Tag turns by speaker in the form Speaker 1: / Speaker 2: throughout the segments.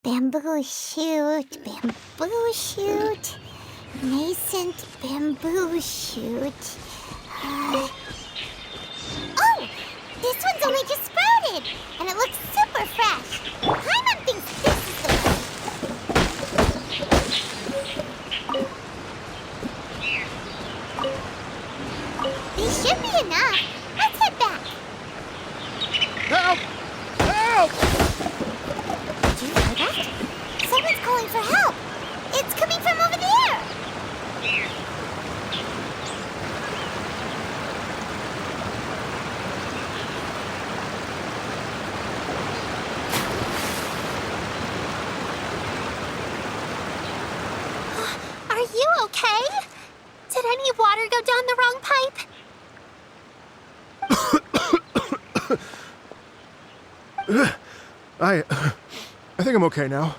Speaker 1: Bamboo shoot, nascent bamboo shoot. Oh! This one's only just sprouted, and it looks super fresh. Paimon thinks this is the one. These should be enough. Let's head back.
Speaker 2: Help! Help!
Speaker 1: Do you hear that? Someone's calling for help. It's coming from over there. Are you okay? Did any water go down the wrong pipe?
Speaker 2: I think I'm okay now.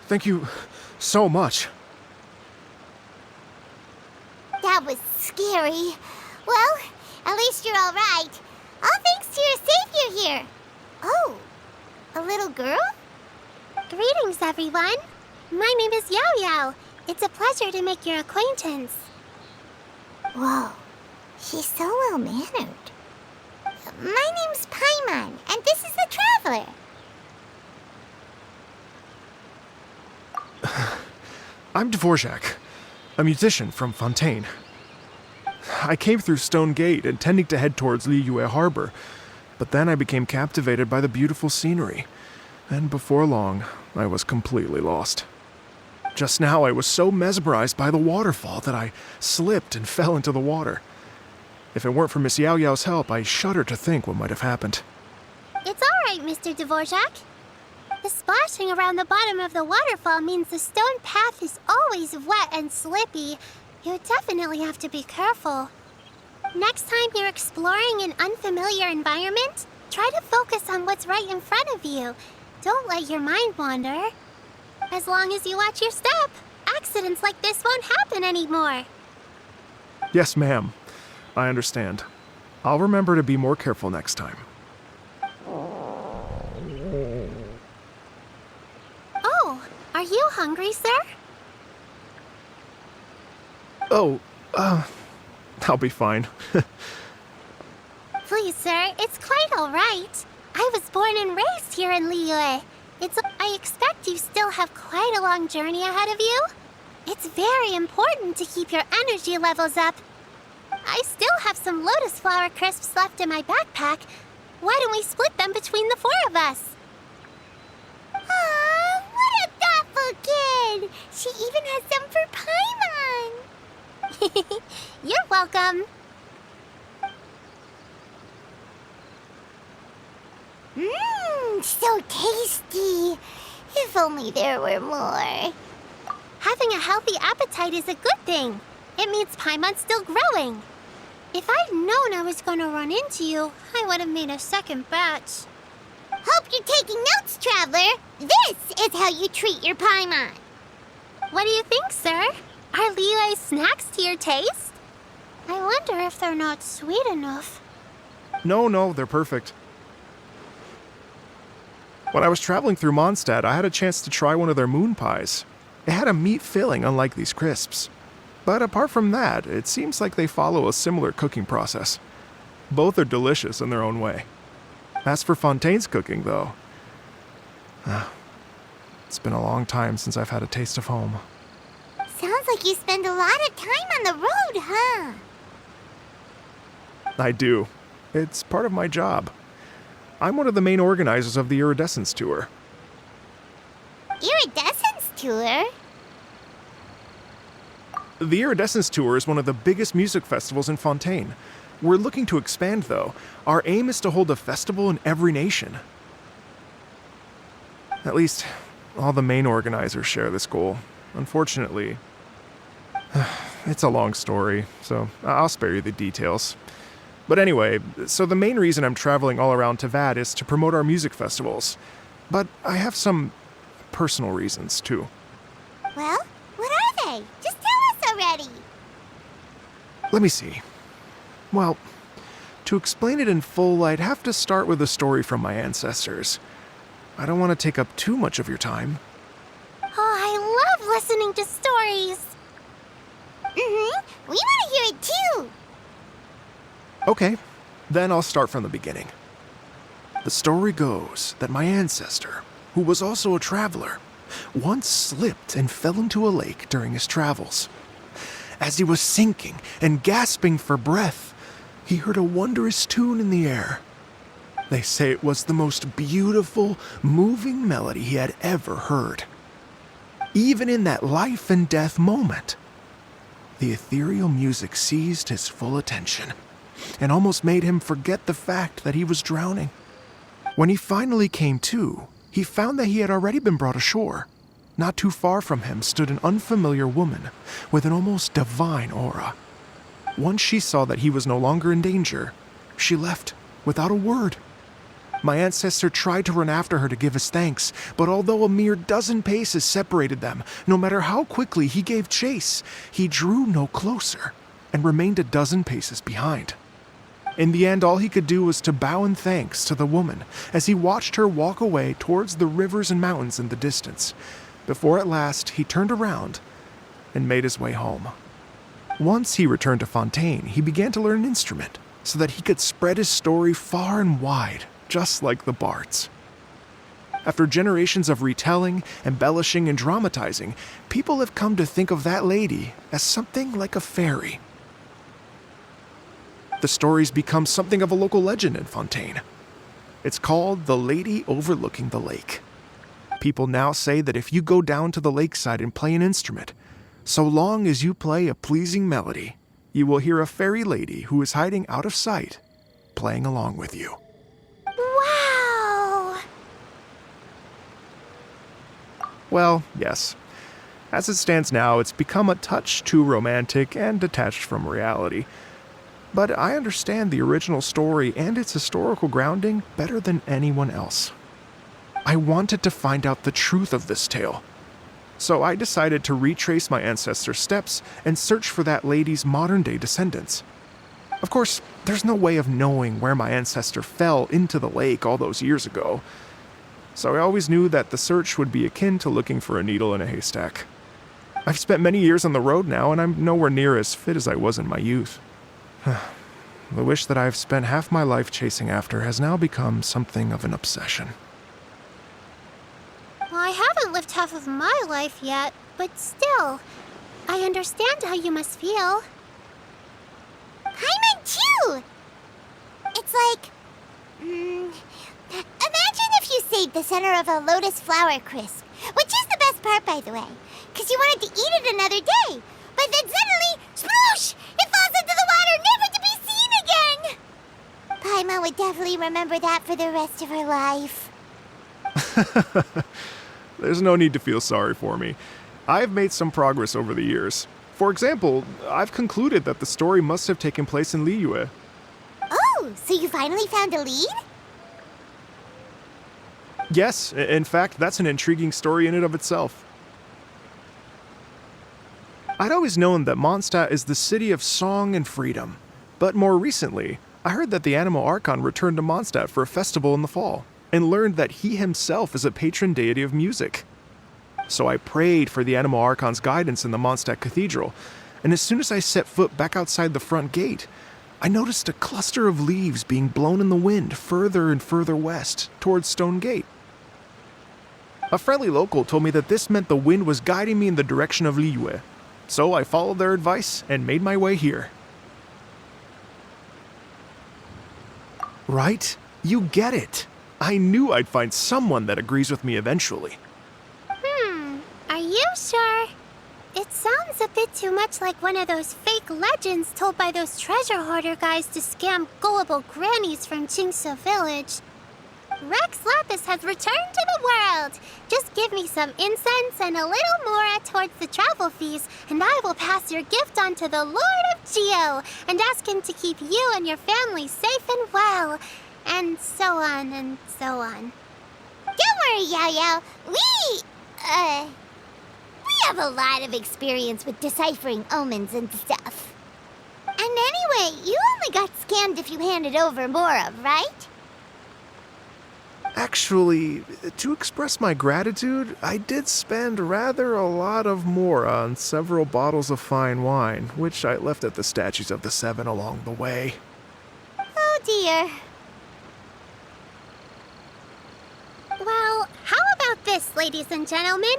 Speaker 2: Thank you so much.
Speaker 1: That was scary. Well, at least you're all right. All thanks to your savior here. Oh, a little girl? Greetings, everyone. My name is Yao Yao. It's a pleasure to make your acquaintance. Whoa, she's so well-mannered. My name's Paimon, and this is the Traveler.
Speaker 2: I'm Dvorak, a musician from Fontaine. I came through Stone Gate intending to head towards Liyue Harbor, but then I became captivated by the beautiful scenery, and before long, I was completely lost. Just now, I was so mesmerized by the waterfall that I slipped and fell into the water. If it weren't for Miss Yao Yao's help, I shudder to think what might have happened.
Speaker 1: It's all right, Mr. Dvorak. The splashing around the bottom of the waterfall means the stone path is always wet and slippy. You definitely have to be careful. Next time you're exploring an unfamiliar environment, try to focus on what's right in front of you. Don't let your mind wander. As long as you watch your step, accidents like this won't happen anymore.
Speaker 2: Yes, ma'am. I understand. I'll remember to be more careful next time.
Speaker 1: Oh, are you hungry, sir?
Speaker 2: Oh, I'll be fine.
Speaker 1: Please, sir, it's quite all right. I was born and raised here in Liyue. I expect you still have quite a long journey ahead of you. It's very important to keep your energy levels up. I still have some lotus flower crisps left in my backpack. Why don't we split them between the four of us? Aw, what a thoughtful kid! She even has some for Paimon! You're welcome. Mmm, so tasty. If only there were more. Having a healthy appetite is a good thing. It means Paimon's still growing. If I'd known I was going to run into you, I would have made a second batch. Hope you're taking notes, Traveler. This is how you treat your Paimon. What do you think, sir? Are Liyue's snacks to your taste? I wonder if they're not sweet enough.
Speaker 2: No, they're perfect. When I was traveling through Mondstadt, I had a chance to try one of their moon pies. It had a meat filling, unlike these crisps. But apart from that, it seems like they follow a similar cooking process. Both are delicious in their own way. As for Fontaine's cooking, though, it's been a long time since I've had a taste of home.
Speaker 1: Sounds like you spend a lot of time on the road, huh?
Speaker 2: I do. It's part of my job. I'm one of the main organizers of the Iridescence Tour.
Speaker 1: Iridescence Tour?
Speaker 2: The Iridescence Tour is one of the biggest music festivals in Fontaine. We're looking to expand, though. Our aim is to hold a festival in every nation. At least, all the main organizers share this goal. Unfortunately, it's a long story, so I'll spare you the details. But anyway, so the main reason I'm traveling all around Tavad is to promote our music festivals. But I have some personal reasons, too.
Speaker 1: Well, what are they? Just tell us already.
Speaker 2: Let me see. Well, to explain it in full, I'd have to start with a story from my ancestors. I don't want to take up too much of your time.
Speaker 1: Oh, I love listening to stories. We want to hear it too.
Speaker 2: Okay, then I'll start from the beginning. The story goes that my ancestor, who was also a traveler, once slipped and fell into a lake during his travels. As he was sinking and gasping for breath, he heard a wondrous tune in the air. They say it was the most beautiful, moving melody he had ever heard. Even in that life and death moment, the ethereal music seized his full attention and almost made him forget the fact that he was drowning. When he finally came to, he found that he had already been brought ashore. Not too far from him stood an unfamiliar woman with an almost divine aura. Once she saw that he was no longer in danger, she left without a word. My ancestor tried to run after her to give his thanks, but although a mere dozen paces separated them, no matter how quickly he gave chase, he drew no closer and remained a dozen paces behind. In the end, all he could do was to bow in thanks to the woman as he watched her walk away towards the rivers and mountains in the distance, before at last he turned around and made his way home. Once he returned to Fontaine, he began to learn an instrument so that he could spread his story far and wide, just like the bards. After generations of retelling, embellishing, and dramatizing, people have come to think of that lady as something like a fairy. The story's become something of a local legend in Fontaine. It's called The Lady Overlooking the Lake. People now say that if you go down to the lakeside and play an instrument, so long as you play a pleasing melody, you will hear a fairy lady who is hiding out of sight, playing along with you.
Speaker 1: Wow!
Speaker 2: Well, yes. As it stands now, it's become a touch too romantic and detached from reality. But I understand the original story and its historical grounding better than anyone else. I wanted to find out the truth of this tale. So I decided to retrace my ancestors' steps and search for that lady's modern-day descendants. Of course, there's no way of knowing where my ancestor fell into the lake all those years ago. So I always knew that the search would be akin to looking for a needle in a haystack. I've spent many years on the road now, and I'm nowhere near as fit as I was in my youth. The wish that I've spent half my life chasing after has now become something of an obsession.
Speaker 1: Well, I haven't lived half of my life yet, but still, I understand how you must feel. Paimon too! It's like... imagine if you saved the center of a lotus flower crisp, which is the best part, by the way, because you wanted to eat it another day. But then suddenly, sploosh! It falls into the water, never to be seen again! Paimon would definitely remember that for the rest of her life.
Speaker 2: There's no need to feel sorry for me. I've made some progress over the years. For example, I've concluded that the story must have taken place in Liyue.
Speaker 1: Oh, so you finally found a lead?
Speaker 2: Yes, in fact, that's an intriguing story in and of itself. I'd always known that Mondstadt is the city of song and freedom, but more recently, I heard that the Anemo Archon returned to Mondstadt for a festival in the fall, and learned that he himself is a patron deity of music. So I prayed for the Anemo Archon's guidance in the Mondstadt Cathedral, and as soon as I set foot back outside the front gate, I noticed a cluster of leaves being blown in the wind further and further west, towards Stone Gate. A friendly local told me that this meant the wind was guiding me in the direction of Liyue, so I followed their advice and made my way here. Right? You get it. I knew I'd find someone that agrees with me eventually.
Speaker 1: Are you sure? It sounds a bit too much like one of those fake legends told by those treasure hoarder guys to scam gullible grannies from Jingsa Village. Rex Lapis has returned to the world. Just give me some incense and a little more towards the travel fees, and I will pass your gift on to the Lord of Geo and ask him to keep you and your family safe and well. And so on and so on. Don't worry, Yao Yao. We have a lot of experience with deciphering omens and stuff. And anyway, you only got scammed if you handed over Mora, right?
Speaker 2: Actually, to express my gratitude, I did spend rather a lot of more on several bottles of fine wine, which I left at the statues of the Seven along the way.
Speaker 1: Oh dear. Well, how about this, ladies and gentlemen?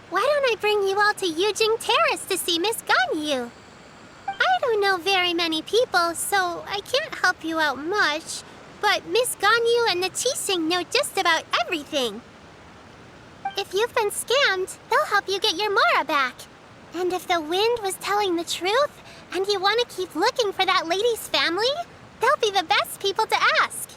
Speaker 1: Why don't I bring you all to Yujing Terrace to see Miss Ganyu? I don't know very many people, so I can't help you out much. But Miss Ganyu and the Qixing know just about everything. If you've been scammed, they'll help you get your Mara back. And if the wind was telling the truth, and you want to keep looking for that lady's family, they'll be the best people to ask.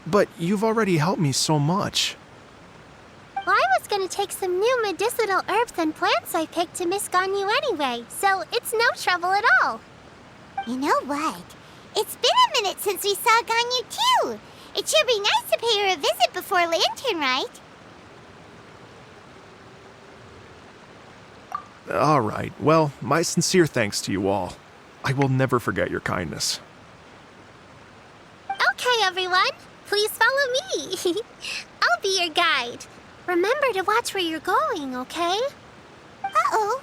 Speaker 2: But you've already helped me so much.
Speaker 1: Well, I was going to take some new medicinal herbs and plants I picked to Miss Ganyu anyway, so it's no trouble at all. You know what? It's been a minute since we saw Ganyu too. It should be nice to pay her a visit before Lantern, right?
Speaker 2: All right. Well, my sincere thanks to you all. I will never forget your kindness.
Speaker 1: Okay, everyone. Please follow me. I'll be your guide. Remember to watch where you're going, okay? Uh-oh.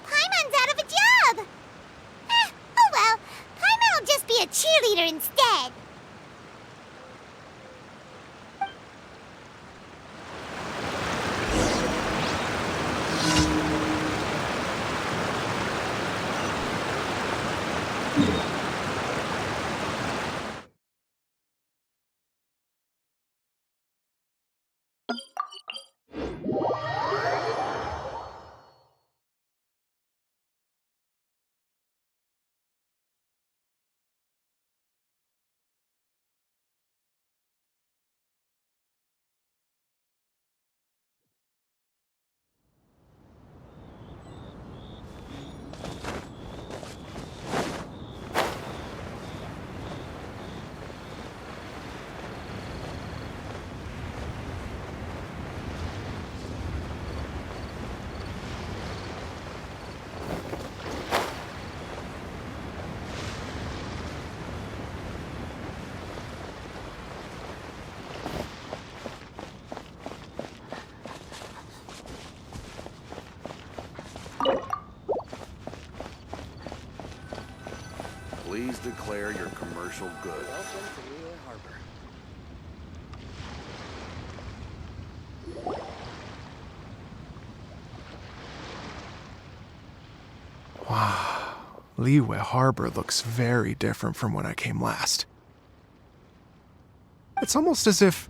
Speaker 1: Paimon's out of a job. Oh well. Paimon will just be a cheerleader instead.
Speaker 3: Please declare your commercial goods.
Speaker 4: Welcome to Liyue Harbor.
Speaker 2: Wow. Liyue Harbor looks very different from when I came last. It's almost as if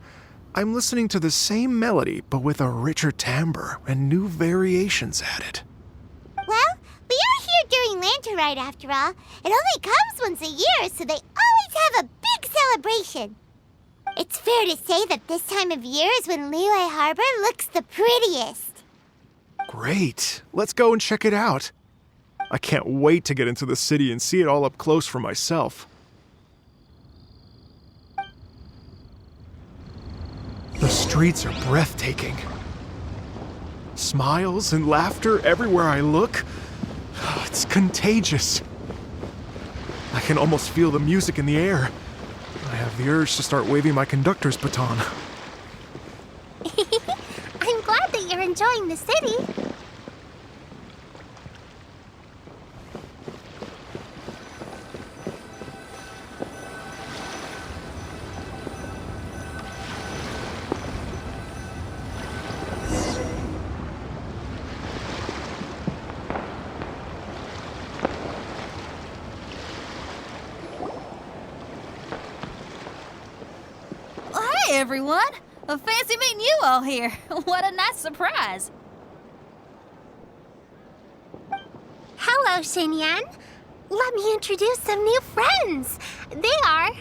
Speaker 2: I'm listening to the same melody, but with a richer timbre and new variations added.
Speaker 1: Well, we are here during Lantern Rite after all. It only comes once a year, so they always have a big celebration. It's fair to say that this time of year is when Liyue Harbor looks the prettiest.
Speaker 2: Great. Let's go and check it out. I can't wait to get into the city and see it all up close for myself. The streets are breathtaking. Smiles and laughter everywhere I look. It's contagious. I can almost feel the music in the air. I have the urge to start waving my conductor's baton.
Speaker 1: I'm glad that you're enjoying the city.
Speaker 5: Hey everyone! Fancy meeting you all here. What a nice surprise.
Speaker 1: Hello, Xinyan. Let me introduce some new friends. They are...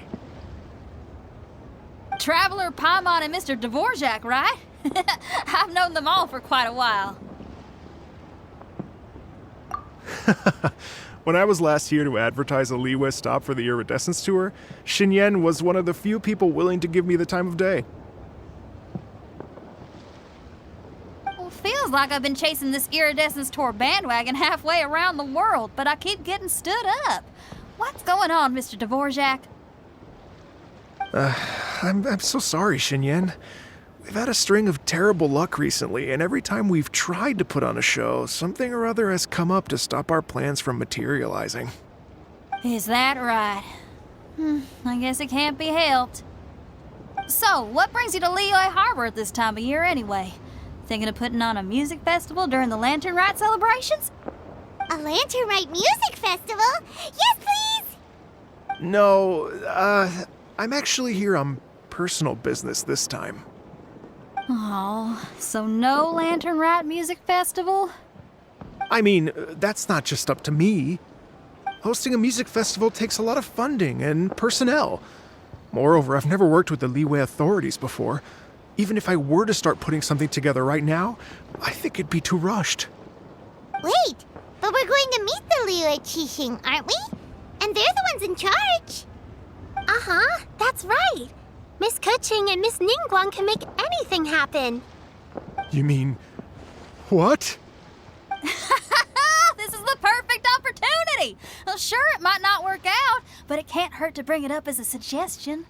Speaker 5: Traveler, Paimon, and Mr. Dvorak, right? I've known them all for quite a while.
Speaker 2: When I was last here to advertise a Liyue stop for the Iridescence Tour, Xinyan was one of the few people willing to give me the time of day.
Speaker 5: Well, feels like I've been chasing this Iridescence Tour bandwagon halfway around the world, but I keep getting stood up. What's going on, Mr. Dvorak?
Speaker 2: I'm so sorry, Xinyan. We've had a string of terrible luck recently, and every time we've tried to put on a show, something or other has come up to stop our plans from materializing.
Speaker 5: Is that right? I guess it can't be helped. So, what brings you to Liyue Harbor at this time of year anyway? Thinking of putting on a music festival during the Lantern Rite celebrations?
Speaker 1: A Lantern Rite music festival? Yes, please!
Speaker 2: No, I'm actually here on personal business this time.
Speaker 5: Oh, so no Lantern Rite music festival?
Speaker 2: I mean, that's not just up to me. Hosting a music festival takes a lot of funding and personnel. Moreover, I've never worked with the Liyue authorities before. Even if I were to start putting something together right now, I think it'd be too rushed.
Speaker 1: Wait, but we're going to meet the Liyue Qixing, aren't we? And they're the ones in charge. Uh-huh, that's right. Miss Kuching and Miss Ningguang can make anything happen.
Speaker 2: You mean... what?
Speaker 5: This is the perfect opportunity! Well, sure, it might not work out, but it can't hurt to bring it up as a suggestion.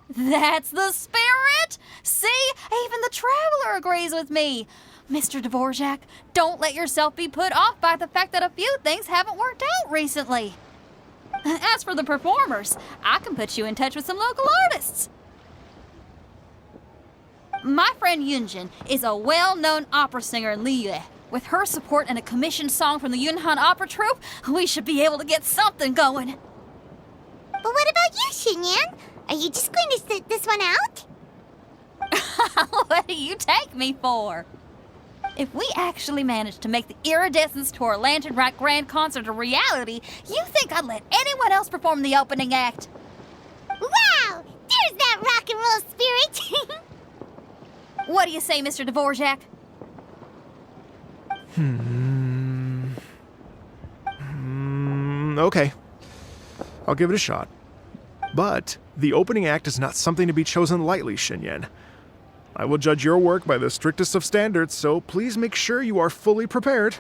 Speaker 5: That's the spirit! See? Even the Traveler agrees with me. Mr. Dvorak, don't let yourself be put off by the fact that a few things haven't worked out recently. As for the performers, I can put you in touch with some local artists. My friend Yunjin is a well-known opera singer in Liyue. With her support and a commissioned song from the Yunhan Opera Troupe, we should be able to get something going.
Speaker 1: But what about you, Xinyan? Are you just going to sit this one out?
Speaker 5: What do you take me for? If we actually manage to make the Iridescence Tour Lantern Rite Grand Concert a reality, you think I'd let anyone else perform the opening act?
Speaker 1: Wow! There's that rock and roll spirit!
Speaker 5: What do you say, Mr. Dvorak?
Speaker 2: Okay. I'll give it a shot. But the opening act is not something to be chosen lightly, Xinyan. I will judge your work by the strictest of standards, so please make sure you are fully prepared.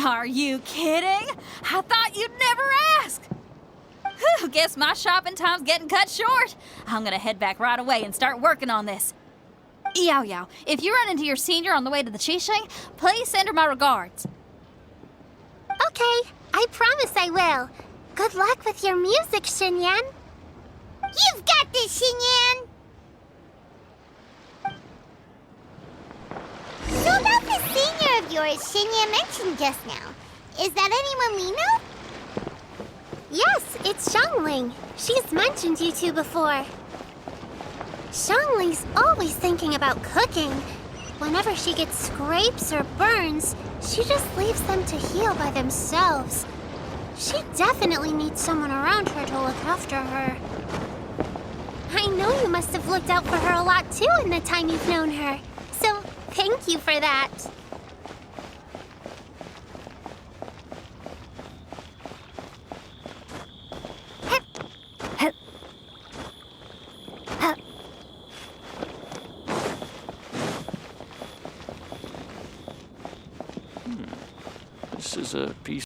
Speaker 5: Are you kidding? I thought you'd never ask. Whew, guess my shopping time's getting cut short. I'm gonna head back right away and start working on this. Yao Yao, if you run into your senior on the way to the Qixing, please send her my regards.
Speaker 1: Okay, I promise I will. Good luck with your music, Xinyan. You've got this, Xinyan! So about this senior of yours Xinyan mentioned just now, is that anyone we know? Yes, it's Xiangling. She's mentioned you two before. Xiangling's always thinking about cooking. Whenever she gets scrapes or burns, she just leaves them to heal by themselves. She definitely needs someone around her to look after her. I know you must have looked out for her a lot too in the time you've known her. So, thank you for that.
Speaker 4: This is a piece